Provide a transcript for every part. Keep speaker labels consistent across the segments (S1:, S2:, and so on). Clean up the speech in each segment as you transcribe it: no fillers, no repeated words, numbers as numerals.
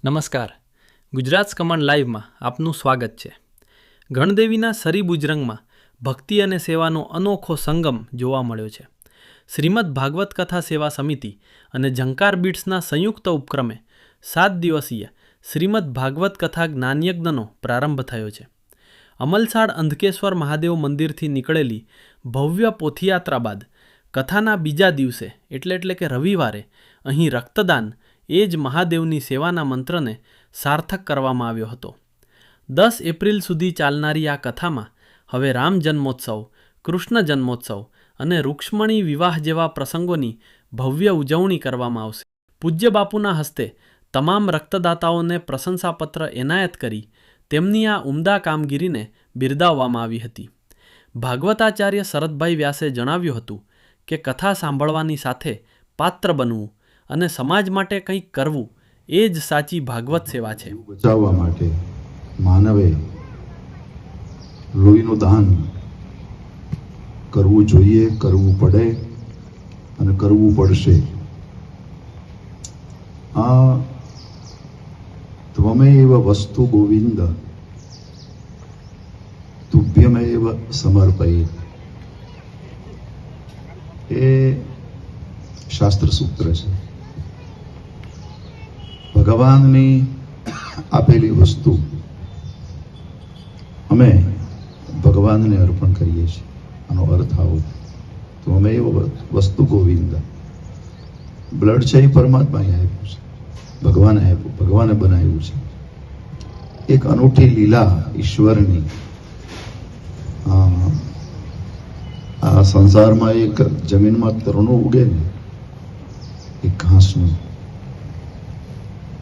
S1: નમસ્કાર. ગુજરાત કમાન્ડ લાઈવમાં આપનું સ્વાગત છે. ગણદેવીના સરી બુજરંગમાં ભક્તિ અને સેવાનો અનોખો સંગમ જોવા મળ્યો છે. શ્રીમદ ભાગવત કથા સેવા સમિતિ અને ઝંકાર બીટ્સના સંયુક્ત ઉપક્રમે 7 દિવસીય શ્રીમદ ભાગવત કથા જ્ઞાનયજ્ઞનો પ્રારંભ થયો છે. અમલસાડ અંધકેશ્વર મહાદેવ મંદિરથી નીકળેલી ભવ્ય પોથીયાત્રા બાદ કથાના બીજા દિવસે એટલે કે રવિવારે અહીં રક્તદાન એ જ મહાદેવની સેવાના મંત્રને સાર્થક કરવામાં આવ્યો હતો. 10 એપ્રિલ સુધી ચાલનારી આ કથામાં હવે રામ જન્મોત્સવ, કૃષ્ણ જન્મોત્સવ અને રૂક્ષ્મણી વિવાહ જેવા પ્રસંગોની ભવ્ય ઉજવણી કરવામાં આવશે. પૂજ્ય બાપુના હસ્તે તમામ રક્તદાતાઓને પ્રશંસાપત્ર એનાયત કરી તેમની આ ઉમદા કામગીરીને બિરદાવવામાં આવી હતી. ભાગવતાચાર્ય શરદભાઈ વ્યાસે જણાવ્યું હતું કે કથા સાંભળવાની સાથે પાત્ર બનવું અને સમાજ માટે કંઈક કરવું એ જ સાચી ભાગવત સેવા છે.
S2: બચાવવા માટે માનવે લોહીનું દાન કરવું જોઈએ, કરવું પડે અને કરવું પડશે. આ ત્વમેવ વસ્તુ ગોવિંદ તુભ્યમેવ સમર્પયે એ શાસ્ત્ર સૂત્ર છે. ભગવાનની આપેલી વસ્તુ અમે ભગવાનને અર્પણ કરીએ છીએ. આનો અર્થ આવો તો અમે એ વસ્તુ ગોવિંદ, બ્લડ છે એ પરમાત્માએ આપ્યું છે, ભગવાને આપ્યું, ભગવાને બનાવ્યું છે. એક અનોખી લીલા ઈશ્વરની આ સંસારમાં એક જમીનમાં તરુણું ઉગે ને એક ઘાસનું,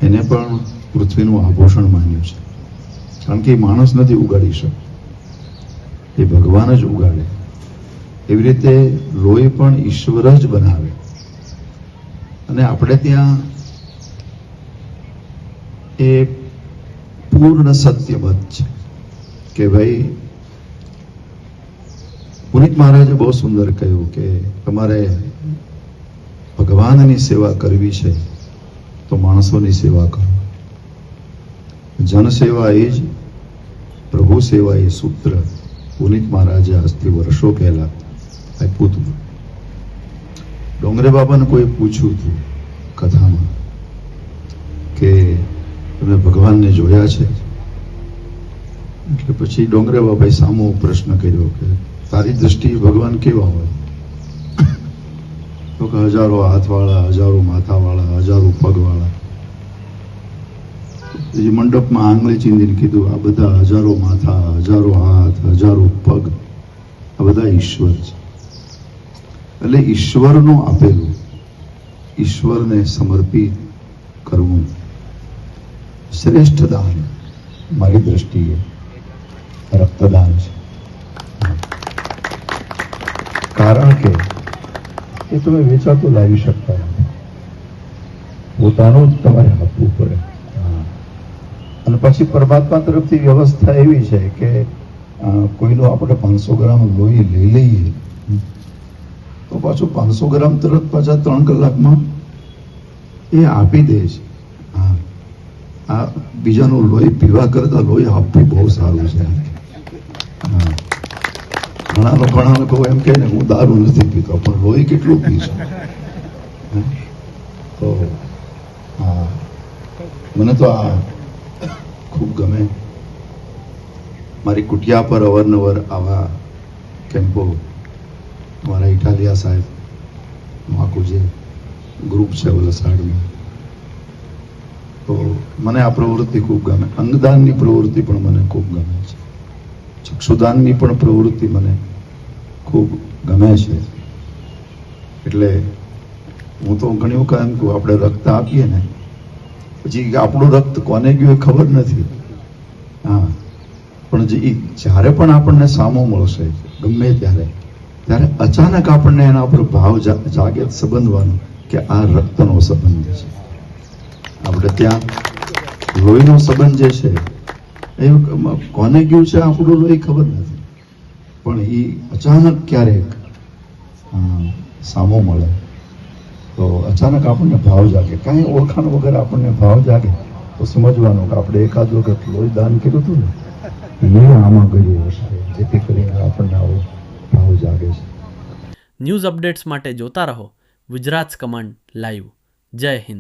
S2: એને પણ પૃથ્વીનું આભૂષણ માન્યું છે. કારણ કે એ માણસ નથી ઉગાડી શકતો, એ ભગવાન જ ઉગાડે. એવી રીતે લોહી પણ ઈશ્વર જ બનાવે. અને આપણે ત્યાં એ પૂર્ણ સત્યવત છે કે ભાઈ, પુનિત મહારાજે બહુ સુંદર કહ્યું કે તમારે ભગવાનની સેવા કરવી છે તો માણસોની સેવા કરો. જન સેવા એ જ પ્રભુ સેવા એ સૂત્ર પુનિત મહારાજે આજથી વર્ષો પહેલા આપ્યું હતું. ડોંગરે બાબાને કોઈ પૂછ્યું હતું કથામાં કે તમે ભગવાનને જોયા છે? એટલે પછી ડોંગરે બાબાએ સામો પ્રશ્ન કર્યો કે તારી દ્રષ્ટિએ ભગવાન કેવા હોય? તો કે હજારો હાથવાળા, હજારો માથાવાળા, હજારો પગવાળા. એ મંડપમાં આંગળી ચીંધીને કીધું આ બધા હજારો માથા, હજારો હાથ, હજારો પગ આ બધા ઈશ્વર છે. એટલે ઈશ્વરનું આપેલું, ઈશ્વરને સમર્પિત કરવું શ્રેષ્ઠ દાન મારી દ્રષ્ટિએ રક્તદાન છે. કારણ કે એ તમે વેચાતું લાવી શકતા નથી, પોતાનું જ તમારે આપવું પડે. અને પછી પરમાત્મા તરફથી વ્યવસ્થા એવી છે કે કોઈનું આપણે 500 ગ્રામ લોહી લઈ લઈએ તો પાછું 500 ગ્રામ તરત પાછા 3 કલાકમાં એ આપી દે છે. હા, આ બીજાનું લોહી પીવા કરતા લોહી આપવું બહુ સારું છે. હા, ઘણા લોકો એમ કહે ને હું દારૂ નથી પીતો પણ લોહી કેટલું પીશું. તો હા, મને તો આ ખૂબ ગમે. મારી કુટિયા પર અવારનવાર આવા કેમ્પો, મારા ઇટાલિયા સાહેબ આખું જે ગ્રુપ છે વલસાડમાં, તો મને આ પ્રવૃત્તિ ખૂબ ગમે. અંગદાનની પ્રવૃત્તિ પણ મને ખૂબ ગમે છે. ચક્ષુદાનની પણ પ્રવૃત્તિ મને ખૂબ ગમે છે. એટલે હું તો ઘણી વખત એમ કહું, આપણે રક્ત આપીએ ને પછી આપણું રક્ત કોને ગયું એ ખબર નથી. હા, પણ જ્યારે પણ આપણને સામો મળશે ગમે ત્યારે અચાનક આપણને એના પર ભાવ જાગે સંબંધવાનો કે આ રક્તનો સંબંધ છે. આપણે ત્યાં લોહીનો સંબંધ જે છે એ કોને ગયું છે આપણું લોહી ખબર નથી, પણ એ અચાનક ક્યારેક સામો મળે તો અચાનક આપણને ભાવ જાગે. કાંઈ ઓળખાણ વગર આપણને ભાવ જાગે તો સમજવાનું કે આપણે એકાદ વખત લોહી દાન કર્યું હતું ને એ આમાં ગયું હશે, જેથી કરીને આપણને આવો ભાવ જાગે છે.
S1: ન્યૂઝ અપડેટ્સ માટે જોતા રહો ગુજરાત કમાન્ડ લાઈવ. જય હિન્દ.